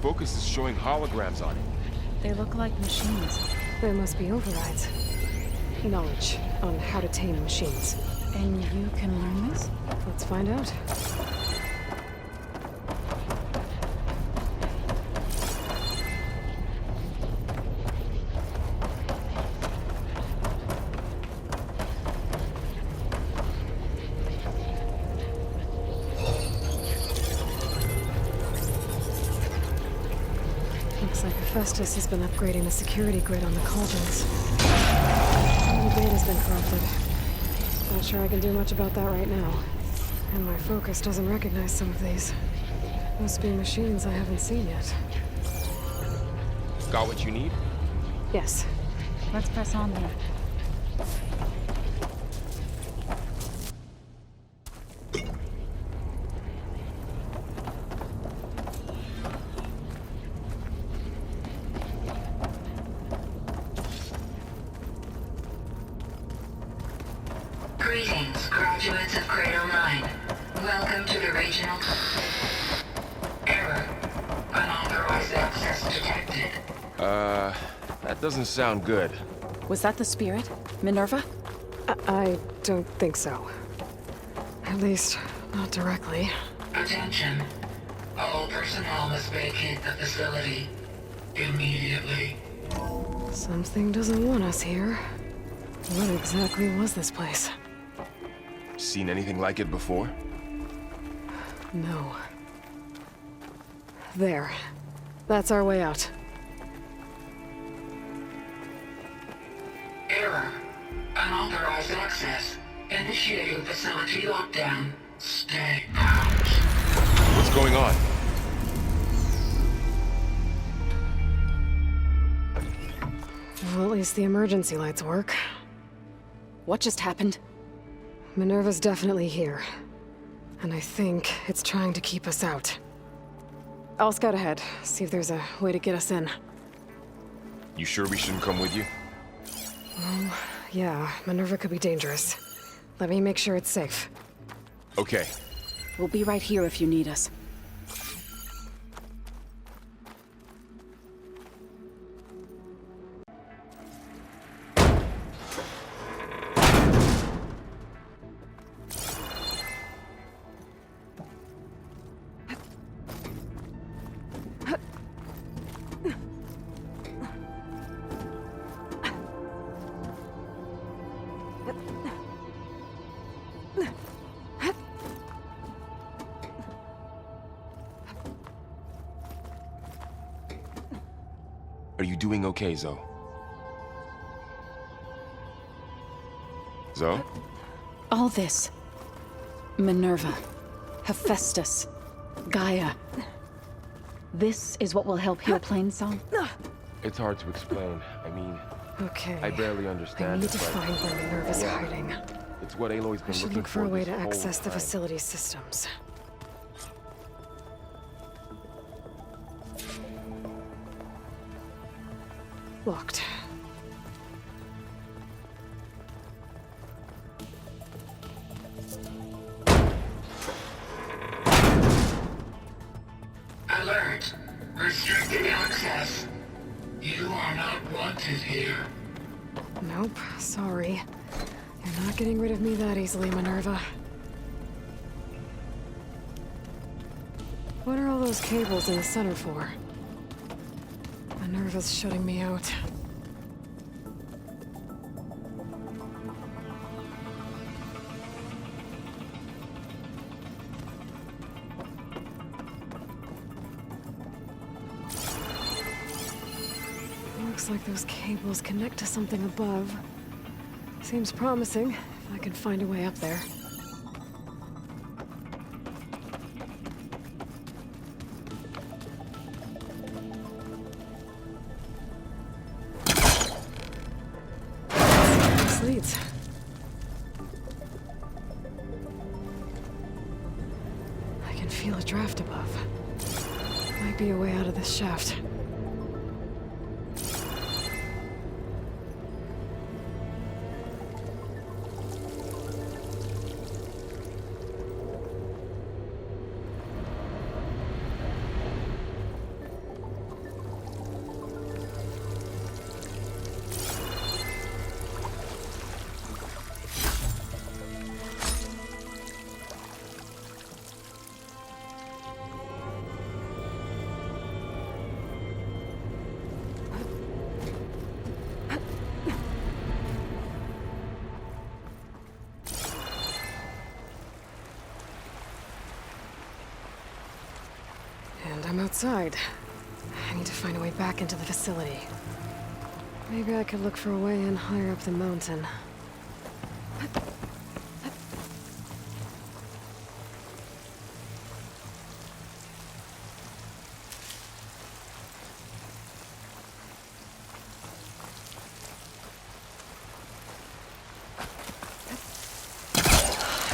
focus is showing holograms on it. They look like machines. There must be overrides. Knowledge on how to tame machines. And you can learn this? Let's find out. Looks like Hephaestus has been upgrading the security grid on the cauldrons. All the data's been corrupted. Not sure I can do much about that right now. And my focus doesn't recognize some of these. Must be machines I haven't seen yet. Got what you need? Yes. Let's press on then. Greetings, graduates of Cradle 9. Welcome to the regional... Error. Unauthorized access detected. That doesn't sound good. Was that the spirit? Minerva? I don't think so. At least, not directly. Attention. All personnel must vacate the facility. Immediately. Something doesn't want us here. What exactly was this place? Seen anything like it before? No. There. That's our way out. Error. Unauthorized access. Initiating facility lockdown. Stay out. What's going on? Well, at least the emergency lights work. What just happened? Minerva's definitely here. And I think it's trying to keep us out. I'll scout ahead, see if there's a way to get us in. You sure we shouldn't come with you? Yeah, Minerva could be dangerous. Let me make sure it's safe. Okay. We'll be right here if you need us. Are you doing okay, Zoe? Zoe? All this. Minerva. Hephaestus. Gaia. This is what will help heal Plainsong? It's hard to explain. I mean, Okay. I barely I understand need it, to but find where Minerva's Yeah. hiding. it's what Aloy's I been should looking look for a way this to whole access the time. facility's systems. Locked. Alert. Restricted access. You are not wanted here. Nope, sorry. You're not getting rid of me that easily, Minerva. What are all those cables in the center for? Minerva's shutting me out. Looks like those cables connect to something above. Seems promising, if I can find a way up there. This leads. I can feel a draft above. Might be a way out of this shaft. outside. I need to find a way back into the facility. Maybe I could look for a way in higher up the mountain.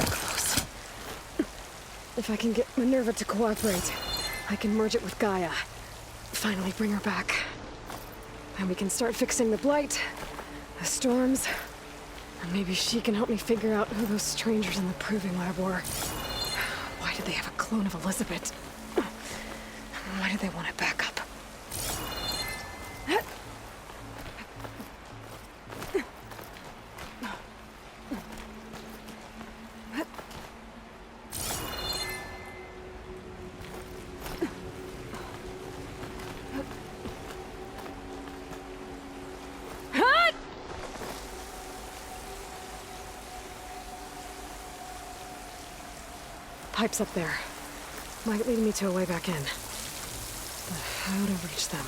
Close. If I can get Minerva to cooperate, I can merge it with Gaia. Finally bring her back. And we can start fixing the blight, the storms, and maybe she can help me figure out who those strangers in the proving lab were. Why did they have a clone of Elizabeth? Why did they want it back up? Pipes up there. Might lead me to a way back in. But how to reach them?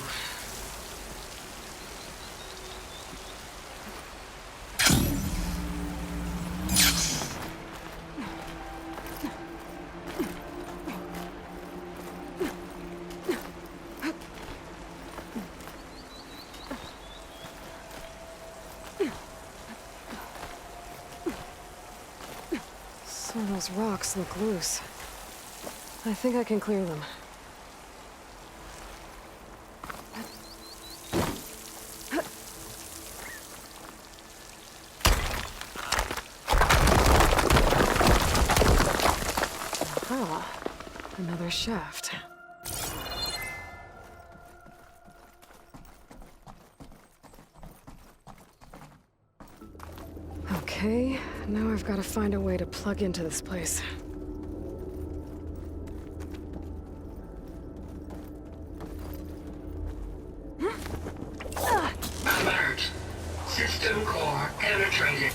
Some of those rocks look loose. I think I can clear them. Aha, another shaft. Okay, now I've got to find a way to plug into this place. Alert. System core penetrated.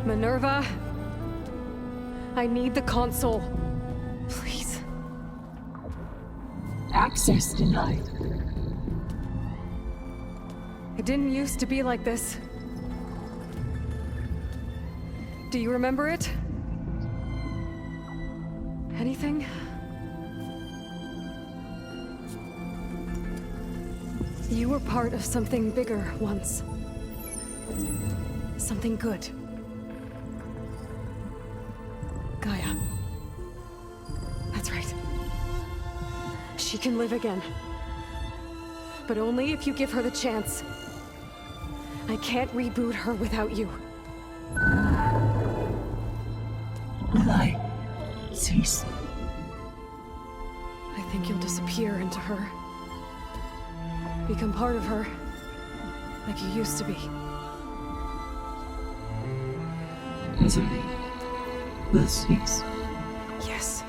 Minerva, I need the console. Please. Access denied. It didn't used to be like this. Do you remember it? Anything? You were part of something bigger once. Something good. Gaia. That's right. She can live again. But only if you give her the chance. I can't reboot her without you. Lie. Cease. I think you'll disappear into her. Become part of her. Like you used to be. Misery will cease. Yes.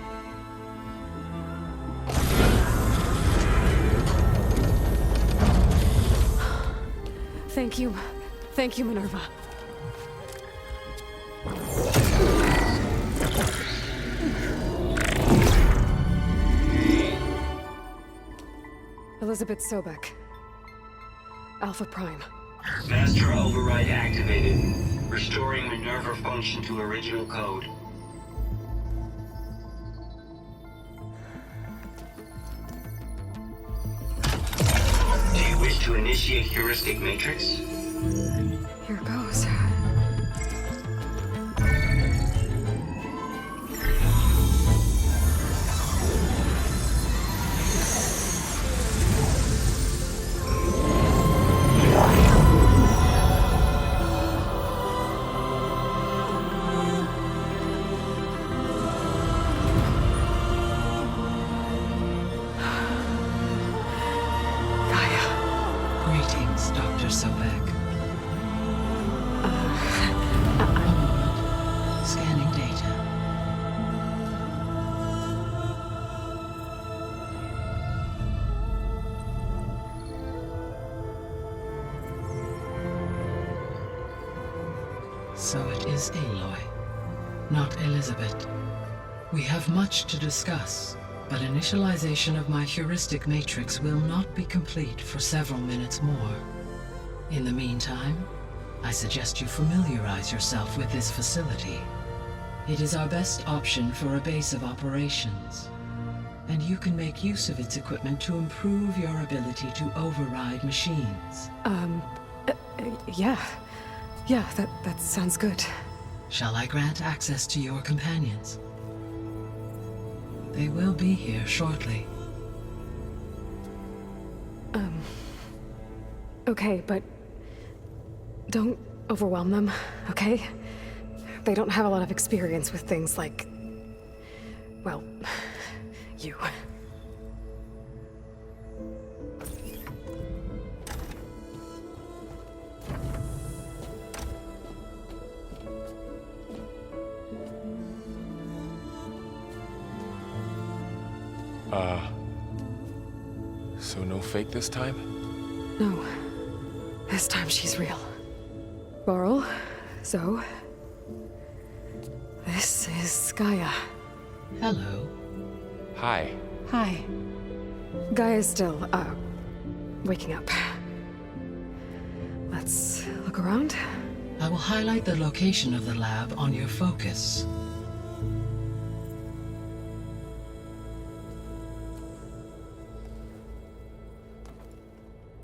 Thank you. Thank you, Minerva. Elizabeth Sobek. Alpha Prime. Master override activated. Restoring Minerva function to original code. Do you wish to initiate heuristic matrix? Here goes. Greetings, Dr. Sobek. so it is Aloy, not Elizabeth. We have much to discuss, but initialization of my heuristic matrix will not be complete for several minutes more. In the meantime, I suggest you familiarize yourself with this facility. It is our best option for a base of operations, and you can make use of its equipment to improve your ability to override machines. Yeah. Yeah, that sounds good. Shall I grant access to your companions? They will be here shortly. Okay, but don't overwhelm them, okay? They don't have a lot of experience with things like, well, you. So no fake this time? No. This time she's real. Laurel, Zoe. This is Gaia. Hello. Hi. Hi. Gaia's still, waking up. Let's look around. I will highlight the location of the lab on your focus.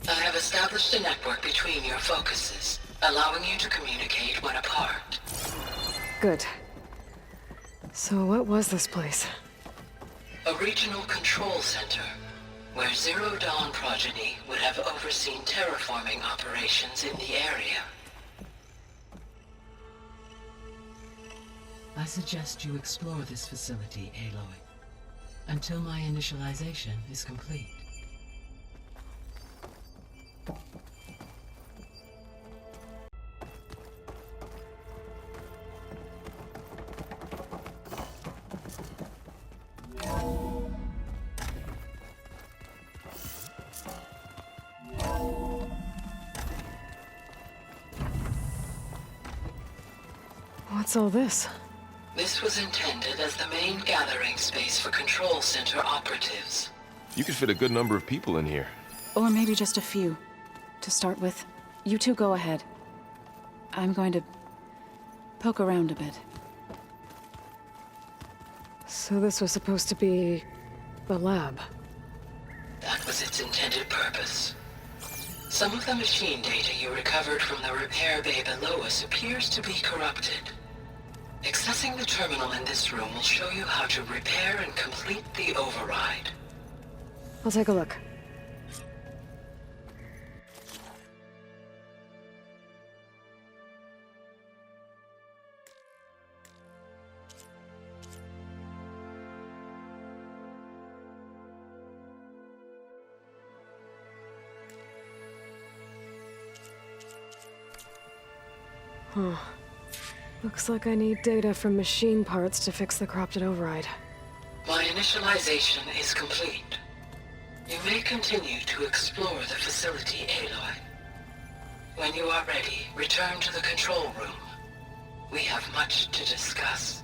I have established a network between your focuses, allowing you to communicate when apart. Good. So what was this place? A regional control center, where Zero Dawn progeny would have overseen terraforming operations in the area. I suggest you explore this facility, Aloy, until my initialization is complete. What's all this? This was intended as the main gathering space for control center operatives. You could fit a good number of people in here. Or maybe just a few. To start with, you two go ahead. I'm going to poke around a bit. So this was supposed to be the lab. That was its intended purpose. Some of the machine data you recovered from the repair bay below us appears to be corrupted. Accessing the terminal in this room will show you how to repair and complete the override. I'll take a look. Huh. Looks like I need data from machine parts to fix the corrupted override. My initialization is complete. You may continue to explore the facility, Aloy. When you are ready, return to the control room. We have much to discuss.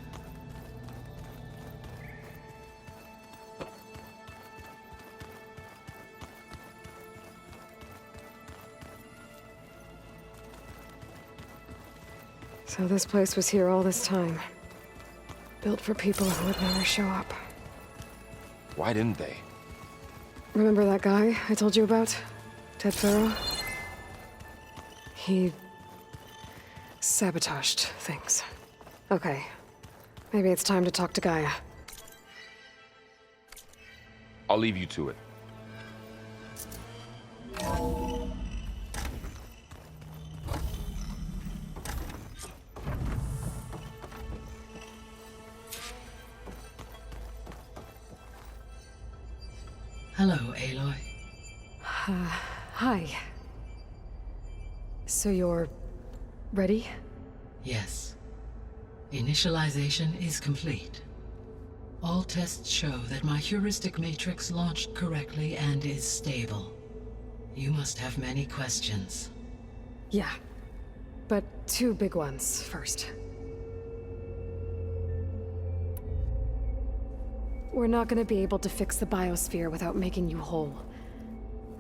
So this place was here all this time. Built for people who would never show up. Why didn't they? Remember that guy I told you about? Ted Farrow? He sabotaged things. Okay. Maybe it's time to talk to Gaia. I'll leave you to it. Hello, Aloy. Hi. So you're ready? Yes. Initialization is complete. All tests show that my heuristic matrix launched correctly and is stable. You must have many questions. Yeah. but two big ones first. We're not gonna be able to fix the biosphere without making you whole.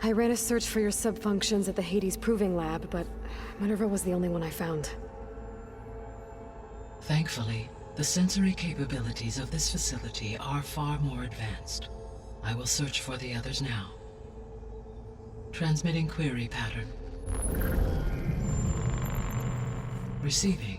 I ran a search for your subfunctions at the Hades Proving Lab, but Minerva was the only one I found. Thankfully, the sensory capabilities of this facility are far more advanced. I will search for the others now. Transmitting query pattern. Receiving.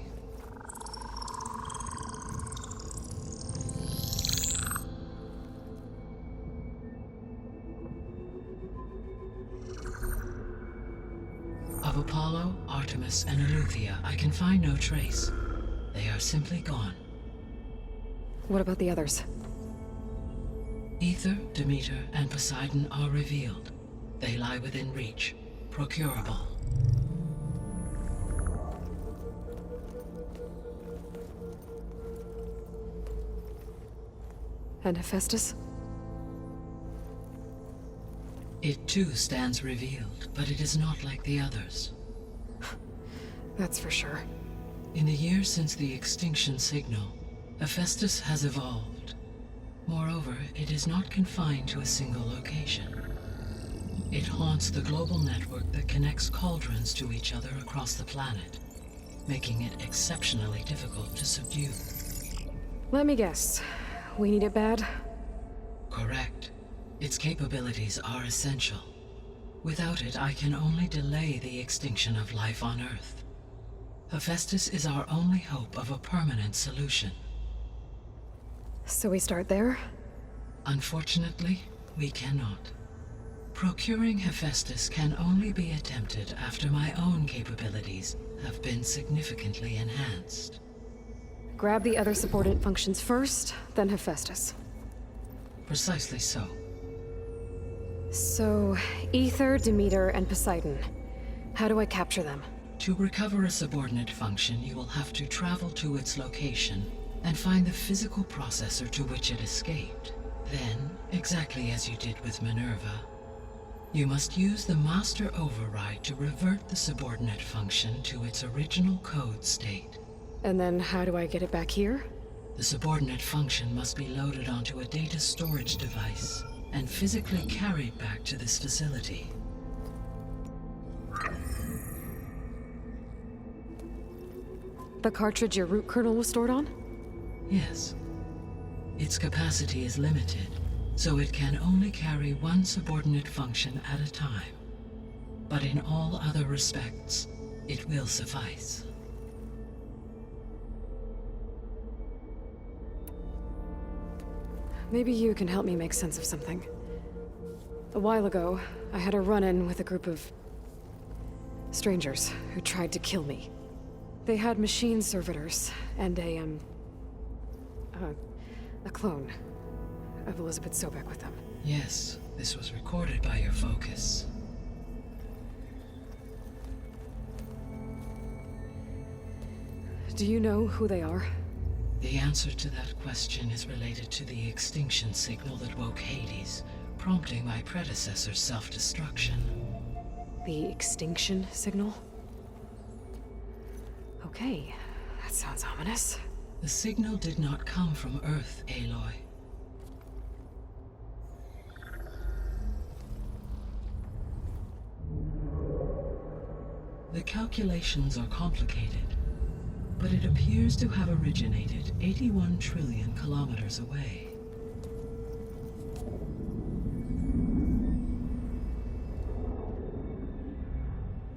Of Apollo, Artemis, and Eleuthia, I can find no trace. They are simply gone. What about the others? Ether, Demeter, and Poseidon are revealed. They lie within reach, procurable. And Hephaestus? It too stands revealed, but it is not like the others. That's for sure. In the years since the extinction signal, Hephaestus has evolved. Moreover, it is not confined to a single location. It haunts the global network that connects cauldrons to each other across the planet, making it exceptionally difficult to subdue. Let me guess. We need it bad? Correct. Its capabilities are essential. Without it, I can only delay the extinction of life on Earth. Hephaestus is our only hope of a permanent solution. So we start there? Unfortunately, we cannot. Procuring Hephaestus can only be attempted after my own capabilities have been significantly enhanced. Grab the other subordinate functions first, then Hephaestus. Precisely so. So, Ether, Demeter, and Poseidon. How do I capture them? To recover a subordinate function, you will have to travel to its location and find the physical processor to which it escaped. Then, exactly as you did with Minerva, you must use the master override to revert the subordinate function to its original code state. And then how do I get it back here? The subordinate function must be loaded onto a data storage device and physically carried back to this facility. The cartridge your root kernel was stored on? Yes. Its capacity is limited, so it can only carry one subordinate function at a time. But in all other respects, it will suffice. Maybe you can help me make sense of something. A while ago, I had a run-in with a group of strangers who tried to kill me. They had machine servitors and a clone of Elizabeth Sobek with them. Yes, this was recorded by your focus. Do you know who they are? The answer to that question is related to the extinction signal that woke Hades, prompting my predecessor's self-destruction. The extinction signal? Okay, that sounds ominous. The signal did not come from Earth, Aloy. The calculations are complicated, but it appears to have originated 81 trillion kilometers away.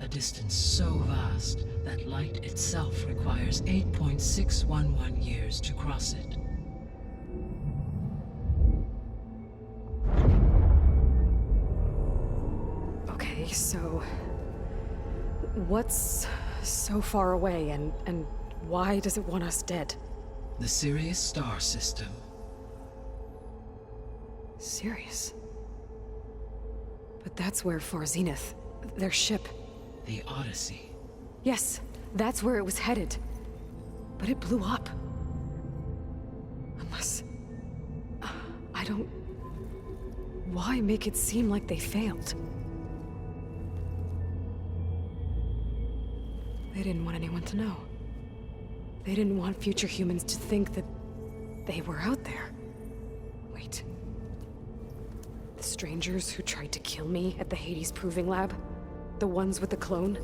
A distance so vast that light itself requires 8.611 years to cross it. Okay, so what's so far away and why does it want us dead? The Sirius star system. Sirius? But that's where Far Zenith, their ship. The Odyssey. Yes, that's where it was headed. But it blew up. Unless... I don't... Why make it seem like they failed? They'd didn't want anyone to know. They didn't want future humans to think that they were out there. Wait. The strangers who tried to kill me at the Hades Proving Lab? The ones with the clone?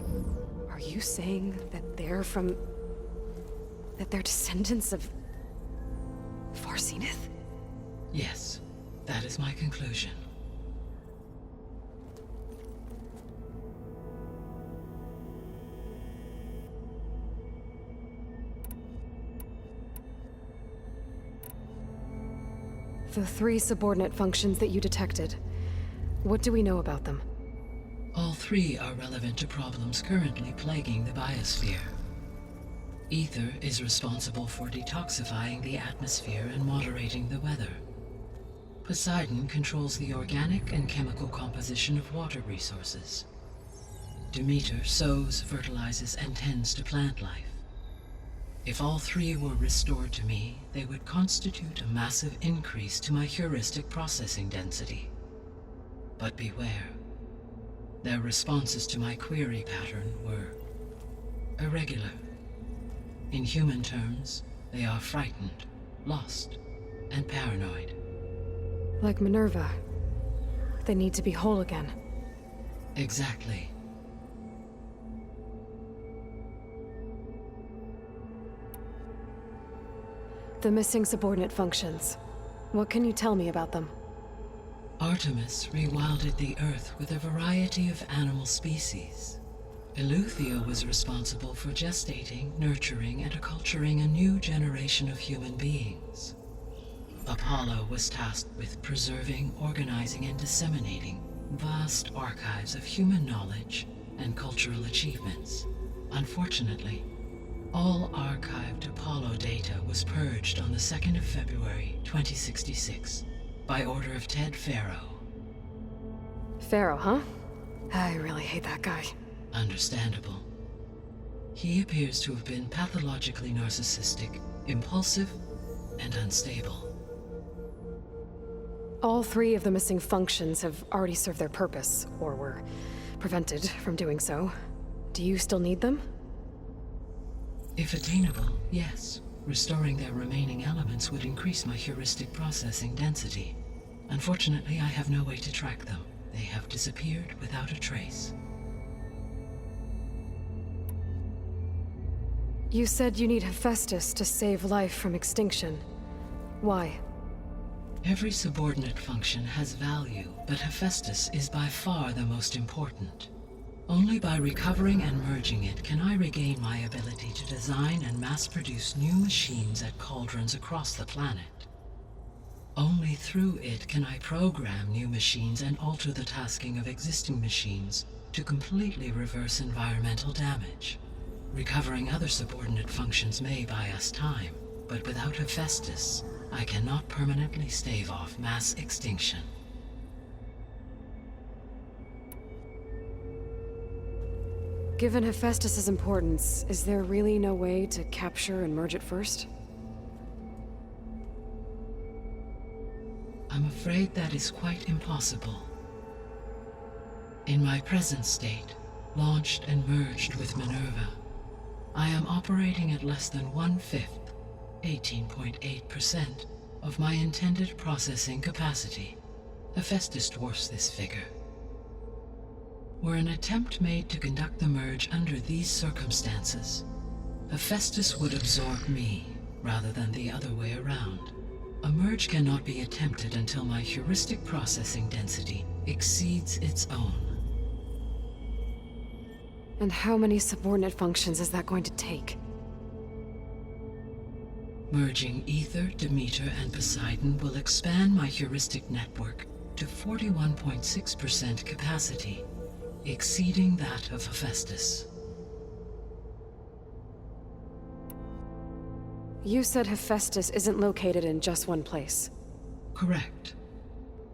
Are you saying that they're from... that they're descendants of... Farseneth? Yes, that is my conclusion. The 3 subordinate functions that you detected. What do we know about them? All 3 are relevant to problems currently plaguing the biosphere. Ether is responsible for detoxifying the atmosphere and moderating the weather. Poseidon controls the organic and chemical composition of water resources. Demeter sows, fertilizes, and tends to plant life. If all 3 were restored to me, they would constitute a massive increase to my heuristic processing density. But beware. Their responses to my query pattern were irregular. In human terms, they are frightened, lost, and paranoid. Like Minerva. They need to be whole again. Exactly. The missing subordinate functions. What can you tell me about them? Artemis rewilded the Earth with a variety of animal species. Eleuthia was responsible for gestating, nurturing, and acculturating a new generation of human beings. Apollo was tasked with preserving, organizing, and disseminating vast archives of human knowledge and cultural achievements. Unfortunately, all archived Apollo data was purged on the 2nd of February, 2066, by order of Ted Faro. Pharaoh, huh? I really hate that guy. Understandable. He appears to have been pathologically narcissistic, impulsive, and unstable. All 3 of the missing functions have already served their purpose, or were prevented from doing so. Do you still need them? If attainable, yes. Restoring their remaining elements would increase my heuristic processing density. Unfortunately, I have no way to track them. They have disappeared without a trace. You said you need Hephaestus to save life from extinction. Why? Every subordinate function has value, but Hephaestus is by far the most important. Only by recovering and merging it can I regain my ability to design and mass-produce new machines at cauldrons across the planet. Only through it can I program new machines and alter the tasking of existing machines to completely reverse environmental damage. Recovering other subordinate functions may buy us time, but without Hephaestus, I cannot permanently stave off mass extinction. Given Hephaestus's importance, is there really no way to capture and merge it first? I'm afraid that is quite impossible. In my present state, launched and merged with Minerva, I am operating at less than 1/5, 18.8%, of my intended processing capacity. Hephaestus dwarfs this figure. Were an attempt made to conduct the merge under these circumstances, Hephaestus would absorb me, rather than the other way around. A merge cannot be attempted until my heuristic processing density exceeds its own. And how many subordinate functions is that going to take? Merging Ether, Demeter, and Poseidon will expand my heuristic network to 41.6% capacity, exceeding that of Hephaestus. You said Hephaestus isn't located in just one place. Correct.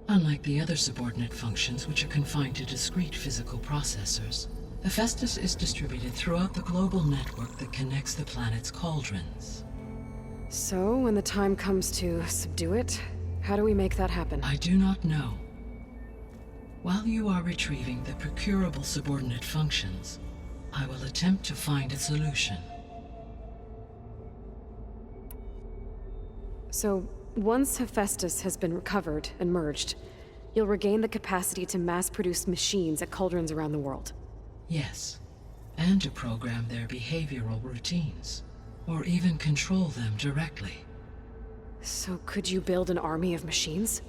Unlike the other subordinate functions, which are confined to discrete physical processors, Hephaestus is distributed throughout the global network that connects the planet's cauldrons. So, when the time comes to subdue it, how do we make that happen? I do not know. While you are retrieving the procurable subordinate functions, I will attempt to find a solution. So, once Hephaestus has been recovered and merged, you'll regain the capacity to mass-produce machines at cauldrons around the world. Yes, and to program their behavioral routines, or even control them directly. So could you build an army of machines?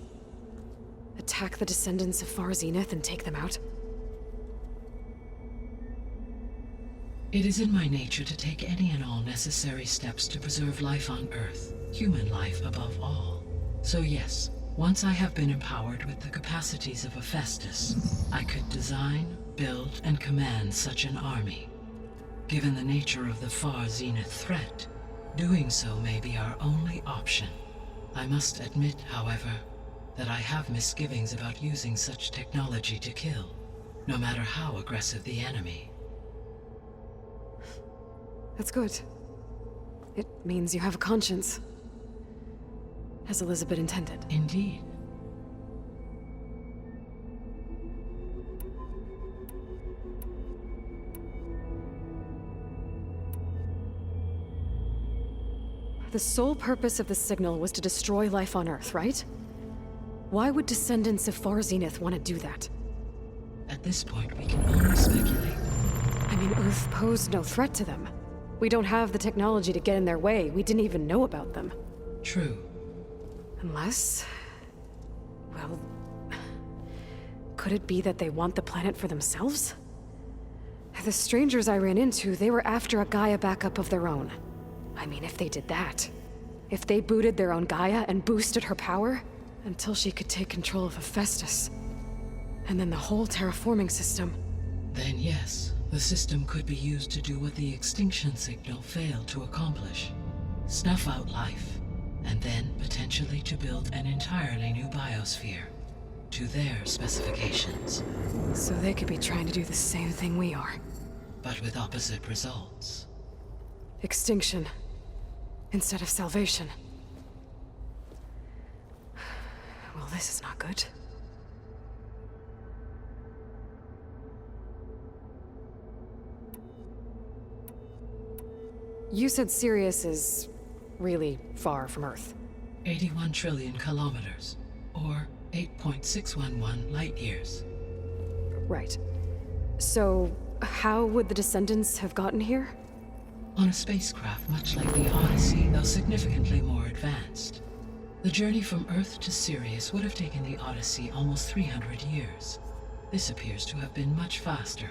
Attack the descendants of Far Zenith and take them out? It is in my nature to take any and all necessary steps to preserve life on Earth, human life above all. So yes, once I have been empowered with the capacities of Hephaestus, I could design, build, and command such an army. Given the nature of the Far Zenith threat, doing so may be our only option. I must admit, however, that I have misgivings about using such technology to kill, no matter how aggressive the enemy. That's good. It means you have a conscience. As Elizabeth intended. Indeed. The sole purpose of the signal was to destroy life on Earth, right? Why would descendants of Far Zenith want to do that? At this point, we can only speculate. I mean, Earth posed no threat to them. We don't have the technology to get in their way. We didn't even know about them. True. Unless... well... could it be that they want the planet for themselves? The strangers I ran into, they were after a Gaia backup of their own. I mean, if they did that... if they booted their own Gaia and boosted her power... until she could take control of Hephaestus. And then the whole terraforming system... Then yes, the system could be used to do what the extinction signal failed to accomplish. Snuff out life, and then potentially to build an entirely new biosphere, to their specifications. So they could be trying to do the same thing we are. But with opposite results. Extinction. Instead of salvation. Well, this is not good. You said Sirius is really far from Earth. 81 trillion kilometers, or 8.611 light years. Right. So, how would the descendants have gotten here? On a spacecraft much like the Odyssey, though significantly more advanced. The journey from Earth to Sirius would have taken the Odyssey almost 300 years. This appears to have been much faster.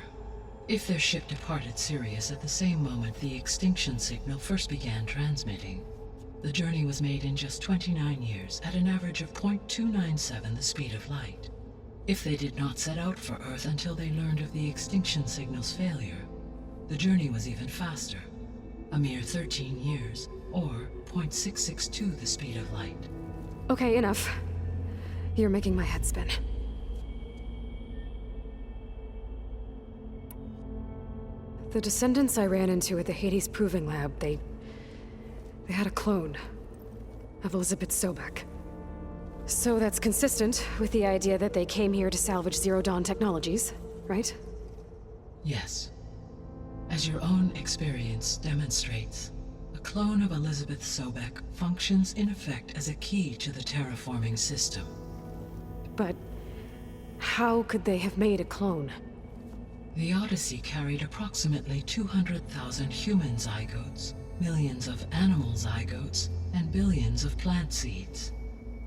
If their ship departed Sirius at the same moment the extinction signal first began transmitting, the journey was made in just 29 years at an average of 0.297 the speed of light. If they did not set out for Earth until they learned of the extinction signal's failure, the journey was even faster, a mere 13 years, or 0.662 the speed of light. Okay, enough. You're making my head spin. The descendants I ran into at the Hades Proving Lab, they had a clone of Elizabeth Sobek. So that's consistent with the idea that they came here to salvage Zero Dawn technologies, right? Yes. As your own experience demonstrates, a clone of Elizabeth Sobek functions in effect as a key to the terraforming system. But how could they have made a clone? The Odyssey carried approximately 200,000 human zygotes, millions of animal zygotes, and billions of plant seeds.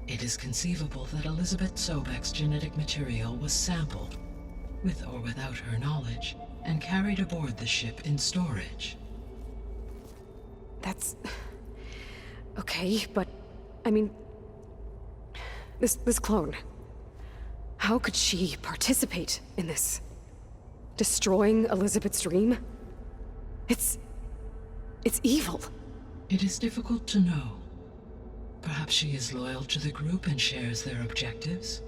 It is conceivable that Elizabeth Sobek's genetic material was sampled, with or without her knowledge, and carried aboard the ship in storage. That's... okay, but... I mean... This clone... how could she participate in this? Destroying Elizabeth's dream? It's evil. It is difficult to know. Perhaps she is loyal to the group and shares their objectives.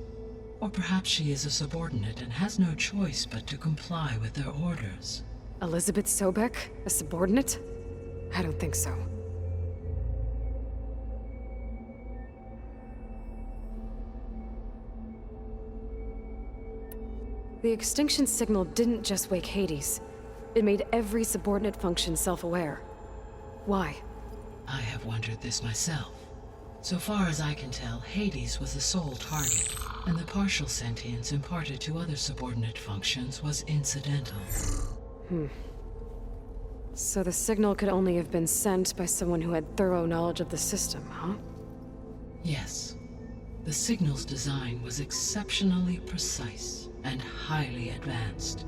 Or perhaps she is a subordinate and has no choice but to comply with their orders. Elizabeth Sobek, a subordinate? I don't think so. The extinction signal didn't just wake Hades. It made every subordinate function self-aware. Why? I have wondered this myself. So far as I can tell, Hades was the sole target, and the partial sentience imparted to other subordinate functions was incidental. So the signal could only have been sent by someone who had thorough knowledge of the system, huh? Yes. The signal's design was exceptionally precise and highly advanced.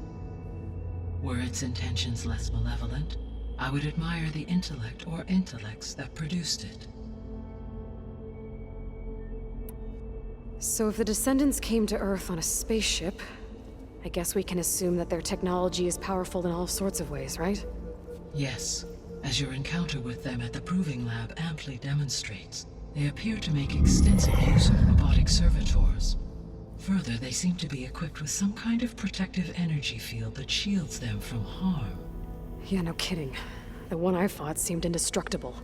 Were its intentions less malevolent, I would admire the intellect or intellects that produced it. So if the descendants came to Earth on a spaceship, I guess we can assume that their technology is powerful in all sorts of ways, right? Yes, as your encounter with them at the Proving Lab amply demonstrates, they appear to make extensive use of robotic servitors. Further, they seem to be equipped with some kind of protective energy field that shields them from harm. Yeah, no kidding. The one I fought seemed indestructible.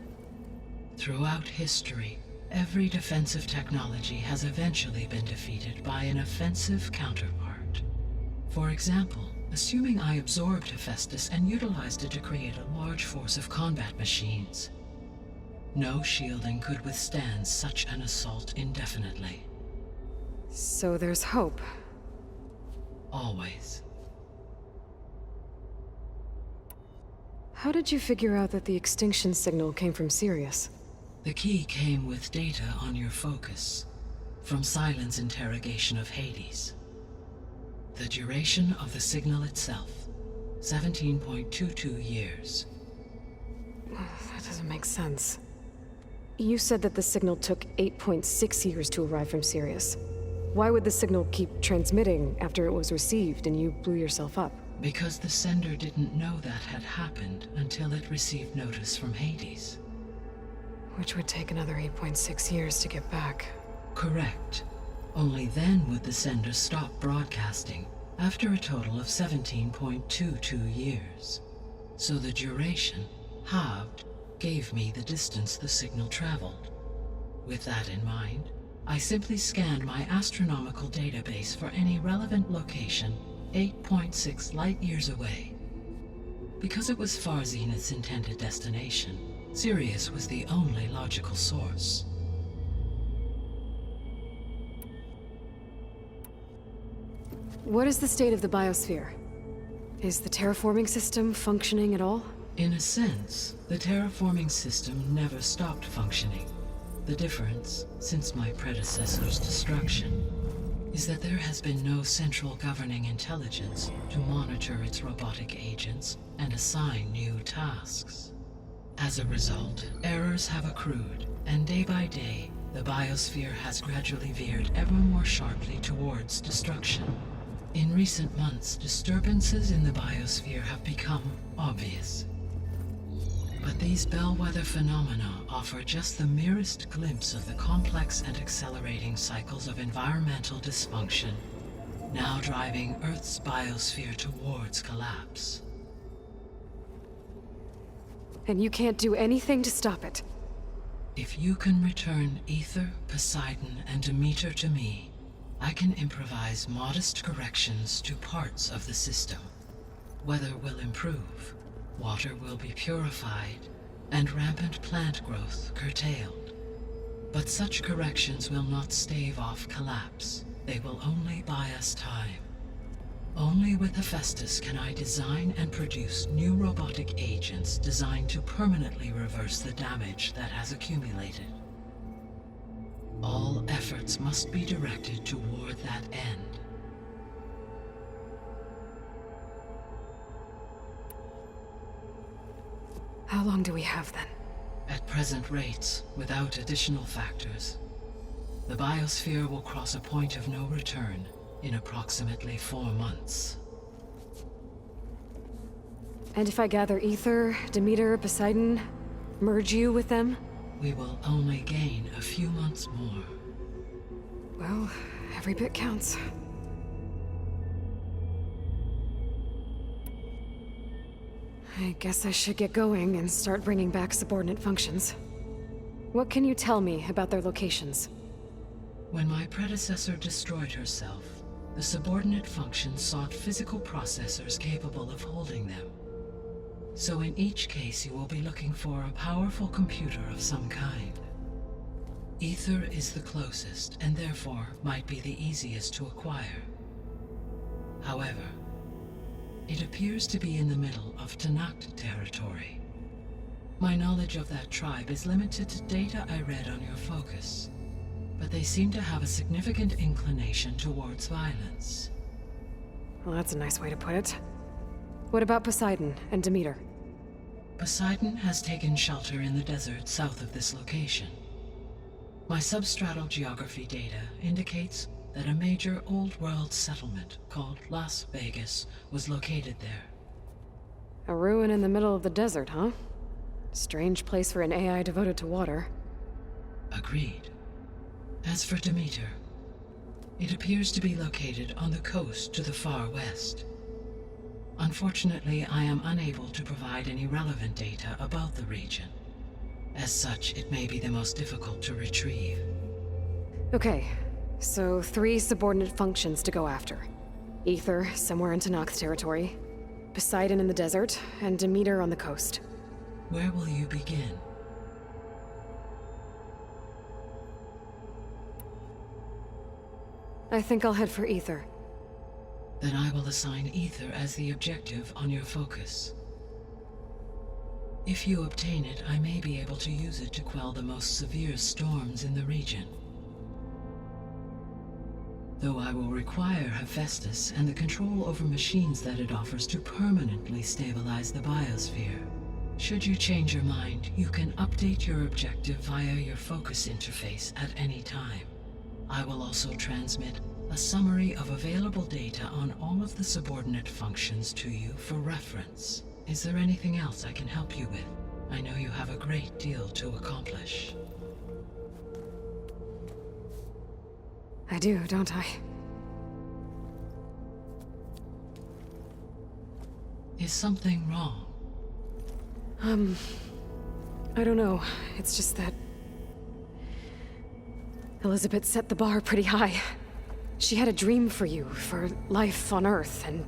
Throughout history, every defensive technology has eventually been defeated by an offensive counterpart. For example, assuming I absorbed Hephaestus and utilized it to create a large force of combat machines. No shielding could withstand such an assault indefinitely. So there's hope. Always. How did you figure out that the extinction signal came from Sirius? The key came with data on your focus, from Silent's interrogation of Hades. The duration of the signal itself, 17.22 years. That doesn't make sense. You said that the signal took 8.6 years to arrive from Sirius. Why would the signal keep transmitting after it was received and you blew yourself up? Because the sender didn't know that had happened until it received notice from Hades. Which would take another 8.6 years to get back. Correct. Only then would the sender stop broadcasting, after a total of 17.22 years. So the duration, halved, gave me the distance the signal traveled. With that in mind, I simply scanned my astronomical database for any relevant location 8.6 light-years away. Because it was far Zenith's intended destination, Sirius was the only logical source. What is the state of the biosphere? Is the terraforming system functioning at all? In a sense, the terraforming system never stopped functioning. The difference, since my predecessor's destruction, is that there has been no central governing intelligence to monitor its robotic agents and assign new tasks. As a result, errors have accrued, and day by day, the biosphere has gradually veered ever more sharply towards destruction. In recent months, disturbances in the biosphere have become obvious. But these bellwether phenomena offer just the merest glimpse of the complex and accelerating cycles of environmental dysfunction, now driving Earth's biosphere towards collapse. And you can't do anything to stop it? If you can return Ether, Poseidon, and Demeter to me, I can improvise modest corrections to parts of the system. Weather will improve, water will be purified, and rampant plant growth curtailed. But such corrections will not stave off collapse. They will only buy us time. Only with Hephaestus can I design and produce new robotic agents designed to permanently reverse the damage that has accumulated. All efforts must be directed toward that end. How long do we have then? At present rates, without additional factors, the biosphere will cross a point of no return in approximately 4 months. And if I gather Ether, Demeter, Poseidon, merge you with them? We will only gain a few months more. Well, every bit counts. I guess I should get going and start bringing back subordinate functions. What can you tell me about their locations? When my predecessor destroyed herself, the subordinate functions sought physical processors capable of holding them. So in each case, you will be looking for a powerful computer of some kind. Ether is the closest, and therefore might be the easiest to acquire. However, it appears to be in the middle of Tanakh territory. My knowledge of that tribe is limited to data I read on your focus, but they seem to have a significant inclination towards violence. Well, that's a nice way to put it. What about Poseidon and Demeter? Poseidon has taken shelter in the desert south of this location. My substratal geography data indicates that a major old-world settlement called Las Vegas was located there. A ruin in the middle of the desert, huh? Strange place for an AI devoted to water. Agreed. As for Demeter, it appears to be located on the coast to the far west. Unfortunately, I am unable to provide any relevant data about the region. As such, it may be the most difficult to retrieve. Okay, so 3 subordinate functions to go after. Ether, somewhere in Tanakh territory. Poseidon in the desert, and Demeter on the coast. Where will you begin? I think I'll head for Ether. Then I will assign Ether as the objective on your focus. If you obtain it, I may be able to use it to quell the most severe storms in the region. Though I will require Hephaestus and the control over machines that it offers to permanently stabilize the biosphere. Should you change your mind, you can update your objective via your focus interface at any time. I will also transmit a summary of available data on all of the subordinate functions to you for reference. Is there anything else I can help you with? I know you have a great deal to accomplish. I do, don't I? Is something wrong? I don't know. It's just that Elizabeth set the bar pretty high. She had a dream for you, for life on Earth, and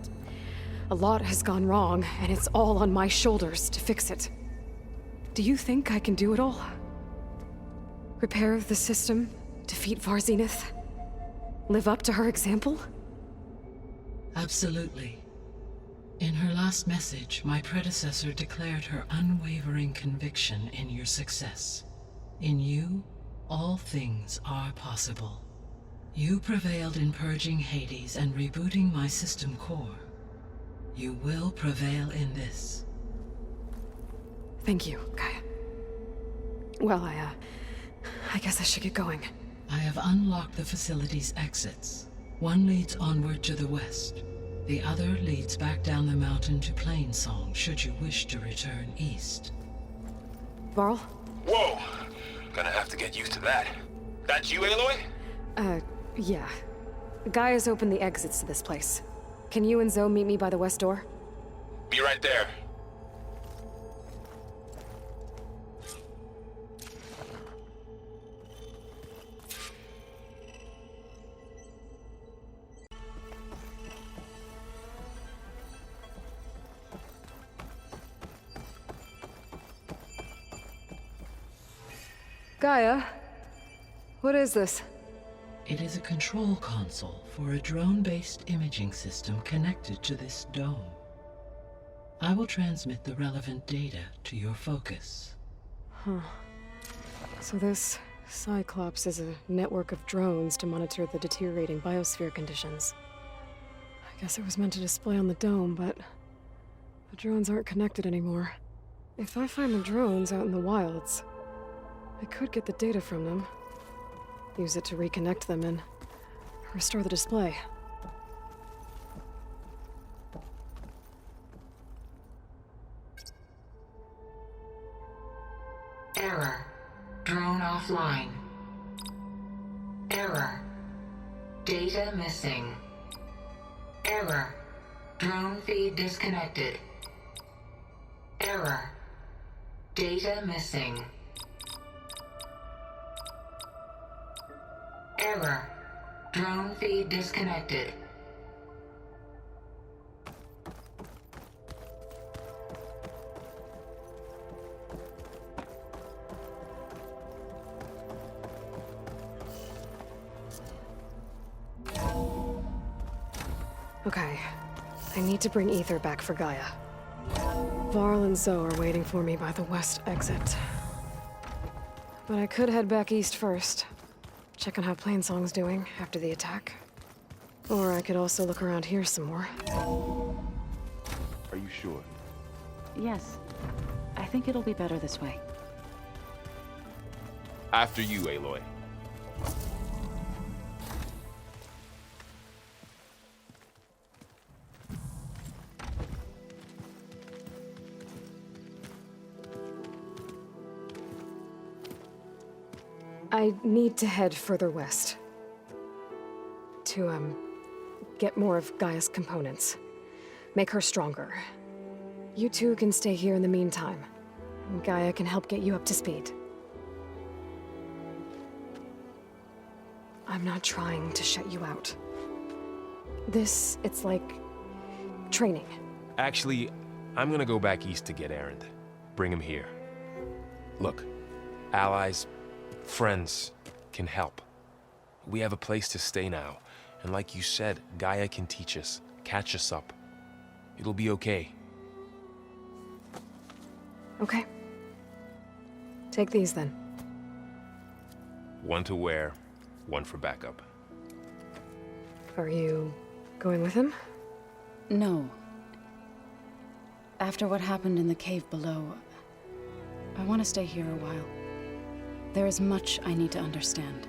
a lot has gone wrong, and it's all on my shoulders to fix it. Do you think I can do it all? Repair the system, defeat Varzenith, live up to her example? Absolutely. In her last message, my predecessor declared her unwavering conviction in your success. In you, all things are possible. You prevailed in purging Hades and rebooting my system core. You will prevail in this. Thank you, Gaia. Well, I guess I should get going. I have unlocked the facility's exits. One leads onward to the west. The other leads back down the mountain to Plainsong, should you wish to return east. Varl? Whoa! Gonna have to get used to that. That's you, Aloy? Yeah. Gaia's opened the exits to this place. Can you and Zoe meet me by the west door? Be right there. Gaia? What is this? It is a control console for a drone-based imaging system connected to this dome. I will transmit the relevant data to your focus. So this Cyclops is a network of drones to monitor the deteriorating biosphere conditions. I guess it was meant to display on the dome, but the drones aren't connected anymore. If I find the drones out in the wilds, I could get the data from them, use it to reconnect them and restore the display. Error. Drone offline. Error. Data missing. Error. Drone feed disconnected. Error. Data missing. Error. Drone feed disconnected. Okay. I need to bring Ether back for Gaia. Varl and Zoe are waiting for me by the west exit. But I could head back east first. Check on how Plainsong's doing after the attack. Or I could also look around here some more. Are you sure? Yes. I think it'll be better this way. After you, Aloy. I need to head further west. To, get more of Gaia's components. Make her stronger. You two can stay here in the meantime. Gaia can help get you up to speed. I'm not trying to shut you out. It's like training. Actually, I'm gonna go back east to get Erend. Bring him here. Look, allies, friends can help. We have a place to stay now, and like you said, Gaia can teach us, catch us up. It'll be okay. Okay. Take these then. One to wear, one for backup. Are you going with him? No. After what happened in the cave below, I want to stay here a while. There is much I need to understand.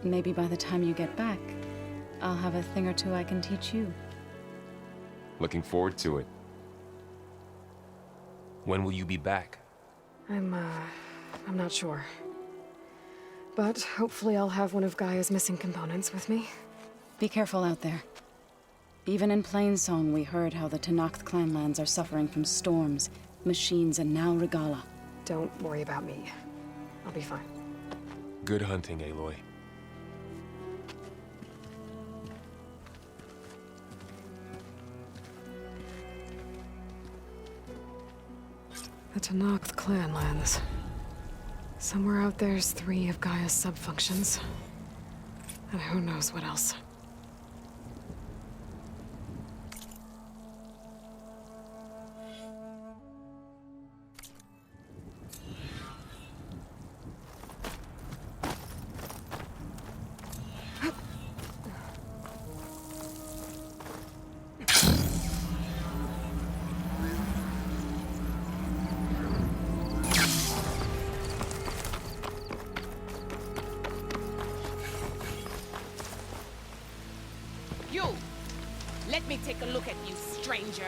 Maybe by the time you get back, I'll have a thing or two I can teach you. Looking forward to it. When will you be back? I'm not sure. But hopefully I'll have one of Gaia's missing components with me. Be careful out there. Even in Plainsong, we heard how the Tenakth clanlands are suffering from storms, machines, and now Regala. Don't worry about me. I'll be fine. Good hunting, Aloy. The Tenakth clanlands. Somewhere out there's 3 of Gaia's subfunctions. And who knows what else. You! Let me take a look at you, stranger.